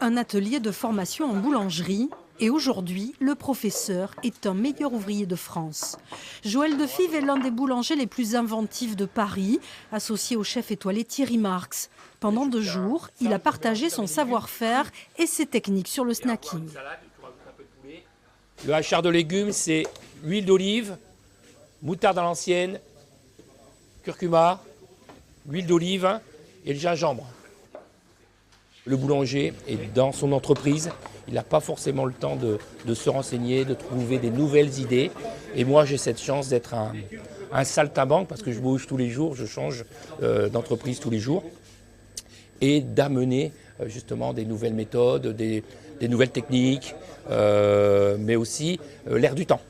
un atelier de formation en boulangerie. Et aujourd'hui, le professeur est un meilleur ouvrier de France. Joël Defive est l'un des boulangers les plus inventifs de Paris, associé au chef étoilé Thierry Marx. Pendant 2 jours, il a partagé son savoir-faire et ses techniques sur le snacking. Le hachard de légumes, c'est l'huile d'olive, moutarde à l'ancienne, curcuma, l'huile d'olive et le gingembre. Le boulanger est dans son entreprise, il n'a pas forcément le temps de se renseigner, de trouver des nouvelles idées. Et moi, j'ai cette chance d'être un saltimbanque parce que je bouge tous les jours, je change d'entreprise tous les jours. Et d'amener justement des nouvelles méthodes, des nouvelles techniques, mais aussi l'air du temps.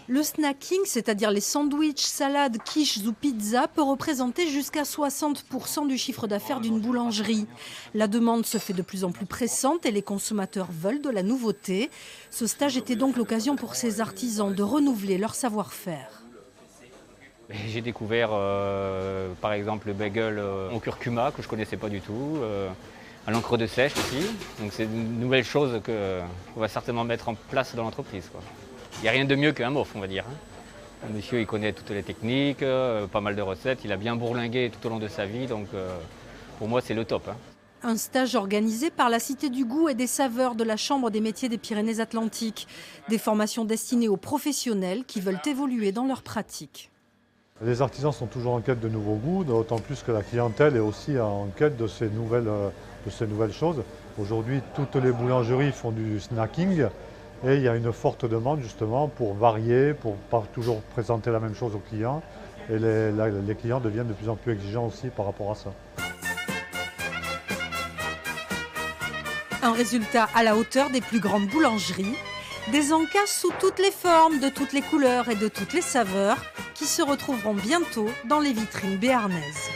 Le snacking, c'est-à-dire les sandwichs, salades, quiches ou pizzas, peut représenter jusqu'à 60% du chiffre d'affaires d'une boulangerie. La demande se fait de plus en plus pressante et les consommateurs veulent de la nouveauté. Ce stage était donc l'occasion pour ces artisans de renouveler leur savoir-faire. J'ai découvert par exemple le bagel au curcuma que je ne connaissais pas du tout, à l'encre de sèche aussi. Donc c'est une nouvelle chose qu'on va certainement mettre en place dans l'entreprise. Il n'y a rien de mieux qu'un MOF, on va dire. Le monsieur, il connaît toutes les techniques, pas mal de recettes, il a bien bourlingué tout au long de sa vie, donc pour moi c'est le top. Un stage organisé par la Cité du Goût et des Saveurs de la Chambre des métiers des Pyrénées-Atlantiques. Des formations destinées aux professionnels qui veulent évoluer dans leur pratique. Les artisans sont toujours en quête de nouveaux goûts, d'autant plus que la clientèle est aussi en quête de ces nouvelles choses. Aujourd'hui, toutes les boulangeries font du snacking et il y a une forte demande justement pour varier, pour ne pas toujours présenter la même chose aux clients. Et les clients deviennent de plus en plus exigeants aussi par rapport à ça. Un résultat à la hauteur des plus grandes boulangeries. Des encas sous toutes les formes, de toutes les couleurs et de toutes les saveurs qui se retrouveront bientôt dans les vitrines béarnaises.